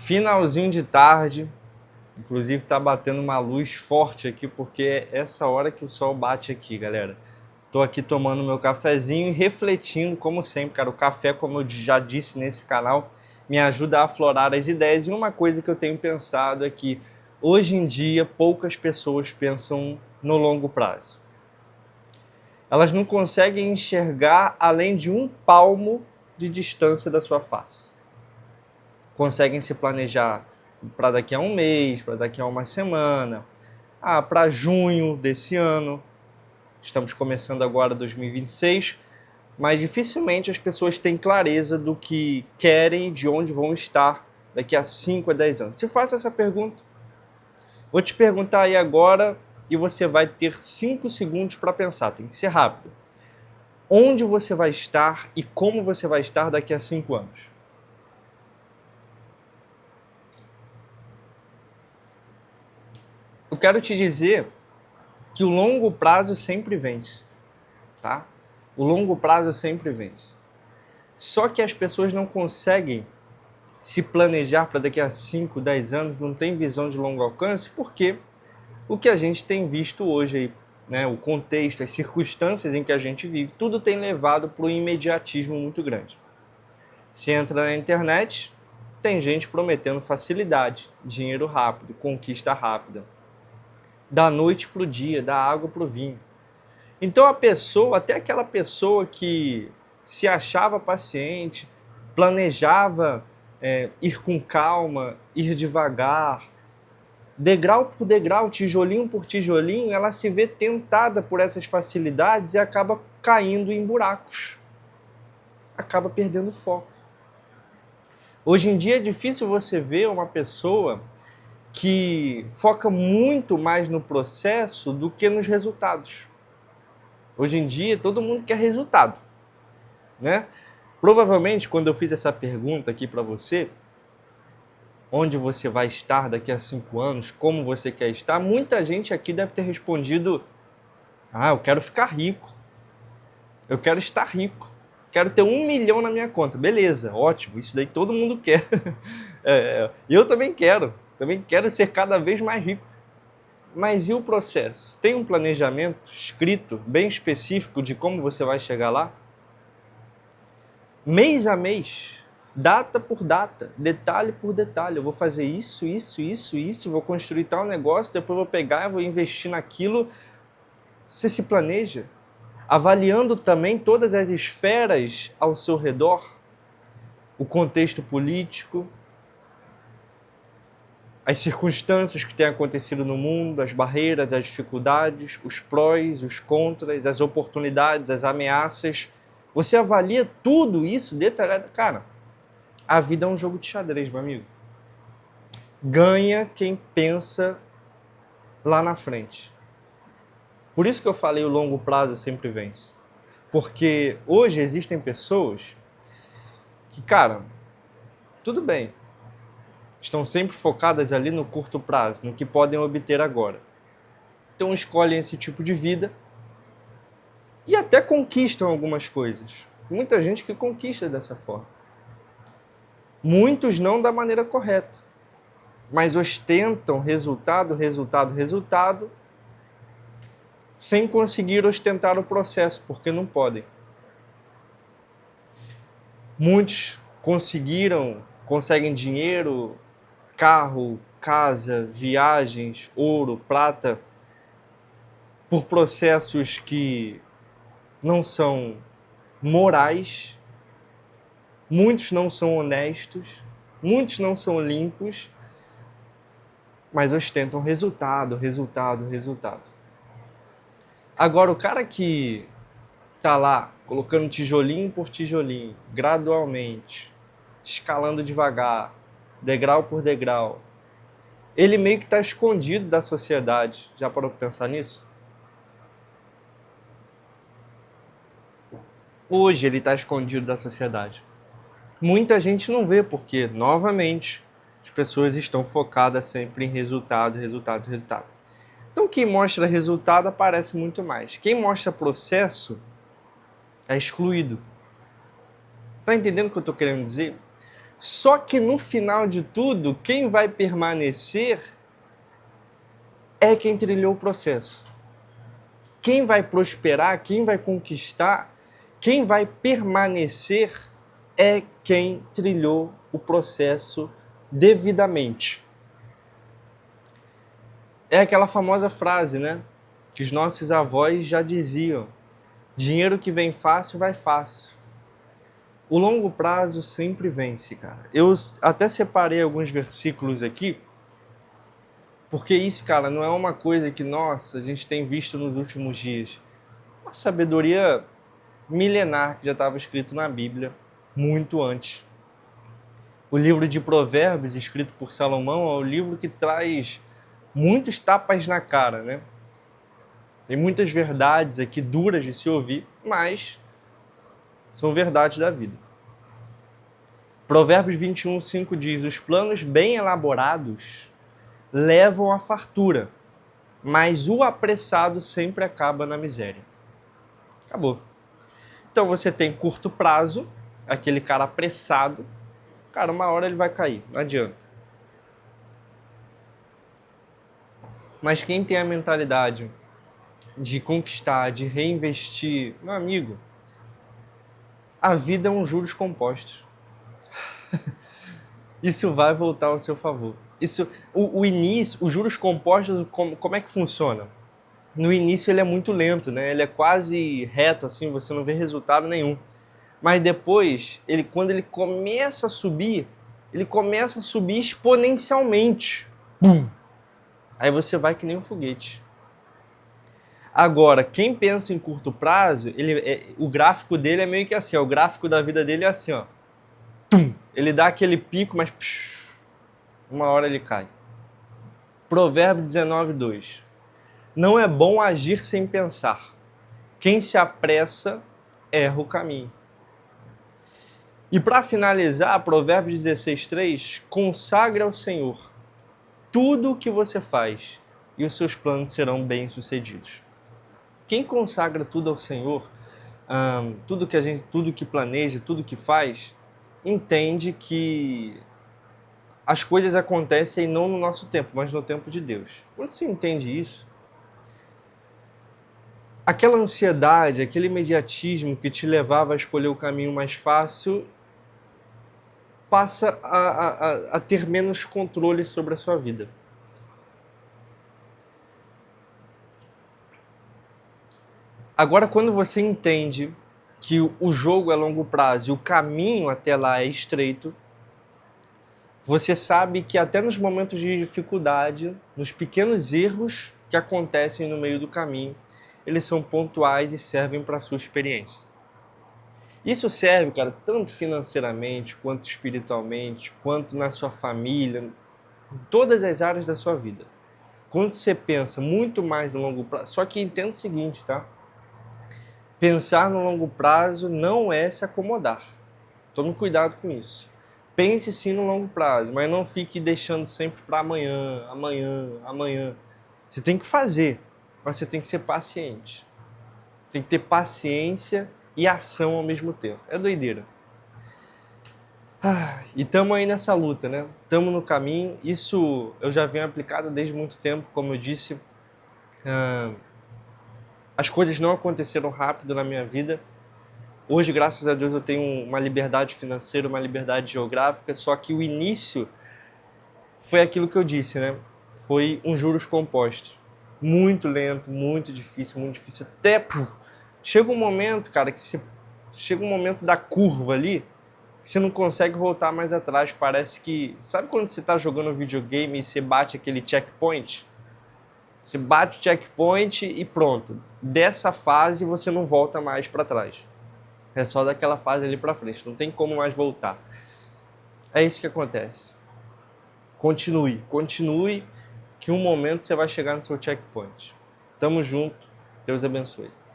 Finalzinho de tarde, inclusive tá batendo uma luz forte aqui porque é essa hora que o sol bate aqui, galera. Tô aqui tomando meu cafezinho e refletindo, como sempre, cara. O café, como eu já disse nesse canal, me ajuda a aflorar as ideias. E uma coisa que eu tenho pensado é que hoje em dia poucas pessoas pensam no longo prazo. Elas não conseguem enxergar além de um palmo de distância da sua face. Conseguem se planejar para daqui a um mês, para daqui a uma semana, para junho desse ano. Estamos começando agora 2026, mas dificilmente as pessoas têm clareza do que querem e de onde vão estar daqui a 5 a 10 anos. Se faça essa pergunta, vou te perguntar aí agora e você vai ter 5 segundos para pensar, tem que ser rápido. Onde você vai estar e como você vai estar daqui a 5 anos? Eu quero te dizer que o longo prazo sempre vence, tá? O longo prazo sempre vence. Só que as pessoas não conseguem se planejar para daqui a 5, 10 anos, não tem visão de longo alcance, porque o que a gente tem visto hoje aí, né, o contexto, as circunstâncias em que a gente vive, tudo tem levado para um imediatismo muito grande. Se entra na internet, tem gente prometendo facilidade, dinheiro rápido, conquista rápida. Da noite para o dia, da água para o vinho. Então a pessoa, até aquela pessoa que se achava paciente, planejava ir com calma, ir devagar, degrau por degrau, tijolinho por tijolinho, ela se vê tentada por essas facilidades e acaba caindo em buracos. Acaba perdendo foco. Hoje em dia é difícil você ver uma pessoa que foca muito mais no processo do que nos resultados. Hoje em dia todo mundo quer resultado, né? Provavelmente quando eu fiz essa pergunta aqui para você, onde você vai estar daqui a 5 anos, como você quer estar, muita gente aqui deve ter respondido: eu quero ficar rico, eu quero estar rico, quero ter 1 milhão na minha conta. Beleza, ótimo, isso daí todo mundo quer. Eu também quero ser cada vez mais rico. Mas e o processo? Tem um planejamento escrito, bem específico de como você vai chegar lá? Mês a mês, data por data, detalhe por detalhe. Eu vou fazer isso, vou construir tal negócio, depois vou pegar e vou investir naquilo. Você se planeja, avaliando também todas as esferas ao seu redor, o contexto político, as circunstâncias que têm acontecido no mundo, as barreiras, as dificuldades, os prós, os contras, as oportunidades, as ameaças. Você avalia tudo isso detalhado. Cara, a vida é um jogo de xadrez, meu amigo. Ganha quem pensa lá na frente. Por isso que eu falei o longo prazo sempre vence. Porque hoje existem pessoas que, cara, tudo bem, estão sempre focadas ali no curto prazo, no que podem obter agora. Então escolhem esse tipo de vida e até conquistam algumas coisas. Muita gente que conquista dessa forma. Muitos não da maneira correta, mas ostentam resultado, sem conseguir ostentar o processo, porque não podem. Muitos conseguem dinheiro, carro, casa, viagens, ouro, prata, por processos que não são morais, muitos não são honestos, muitos não são limpos, mas ostentam resultado. Agora, o cara que tá lá colocando tijolinho por tijolinho, gradualmente, escalando devagar, degrau por degrau, ele meio que está escondido da sociedade. Já parou para pensar nisso? Hoje ele está escondido da sociedade. Muita gente não vê porque, novamente, as pessoas estão focadas sempre em resultado. Então quem mostra resultado aparece muito mais. Quem mostra processo é excluído. Tá entendendo o que eu estou querendo dizer? Só que no final de tudo, quem vai permanecer é quem trilhou o processo. Quem vai prosperar, quem vai conquistar, quem vai permanecer é quem trilhou o processo devidamente. É aquela famosa frase, né? Que os nossos avós já diziam: dinheiro que vem fácil, vai fácil. O longo prazo sempre vence, cara. Eu até separei alguns versículos aqui, porque isso, cara, não é uma coisa que, nossa, a gente tem visto nos últimos dias. Uma sabedoria milenar que já estava escrito na Bíblia muito antes. O livro de Provérbios, escrito por Salomão, é o livro que traz muitos tapas na cara, né? Tem muitas verdades aqui duras de se ouvir, mas são verdades da vida. Provérbios 21:5 diz: os planos bem elaborados levam à fartura, mas o apressado sempre acaba na miséria. Acabou. Então você tem curto prazo, aquele cara apressado, cara, uma hora ele vai cair, não adianta. Mas quem tem a mentalidade de conquistar, de reinvestir, meu amigo, a vida é um juros compostos. Isso vai voltar ao seu favor. Isso, o início, os juros compostos, como é que funciona? No início ele é muito lento, né? Ele é quase reto, assim, você não vê resultado nenhum. Mas depois, quando ele começa a subir exponencialmente. Bum! Aí você vai que nem um foguete. Agora, quem pensa em curto prazo, o gráfico dele é meio que assim, ó, o gráfico da vida dele é assim, ó. Tum! Ele dá aquele pico, mas uma hora ele cai. Provérbio 19:2. Não é bom agir sem pensar. Quem se apressa erra o caminho. E para finalizar, Provérbios 16:3, consagre ao Senhor tudo o que você faz e os seus planos serão bem-sucedidos. Quem consagra tudo ao Senhor, tudo que planeja, tudo que faz, entende que as coisas acontecem não no nosso tempo, mas no tempo de Deus. Quando você entende isso, aquela ansiedade, aquele imediatismo que te levava a escolher o caminho mais fácil, passa a ter menos controle sobre a sua vida. Agora, quando você entende que o jogo é longo prazo e o caminho até lá é estreito, você sabe que até nos momentos de dificuldade, nos pequenos erros que acontecem no meio do caminho, eles são pontuais e servem para a sua experiência. Isso serve, cara, tanto financeiramente, quanto espiritualmente, quanto na sua família, em todas as áreas da sua vida. Quando você pensa muito mais no longo prazo, só que entenda o seguinte, tá? Pensar no longo prazo não é se acomodar. Tome cuidado com isso. Pense sim no longo prazo, mas não fique deixando sempre para amanhã, amanhã. Você tem que fazer, mas você tem que ser paciente. Tem que ter paciência e ação ao mesmo tempo. É doideira. E estamos aí nessa luta, né? Estamos no caminho. Isso eu já venho aplicado desde muito tempo, como eu disse. As coisas não aconteceram rápido na minha vida. Hoje, graças a Deus, eu tenho uma liberdade financeira, uma liberdade geográfica, só que o início foi aquilo que eu disse, né? Foi um juros compostos. Muito lento, muito difícil, até chega um momento, cara, chega um momento da curva ali, que você não consegue voltar mais atrás. Parece que... Sabe quando você está jogando videogame e você bate aquele checkpoint? Você bate o checkpoint e pronto. Dessa fase você não volta mais para trás. É só daquela fase ali para frente. Não tem como mais voltar. É isso que acontece. Continue, que um momento você vai chegar no seu checkpoint. Tamo junto. Deus abençoe.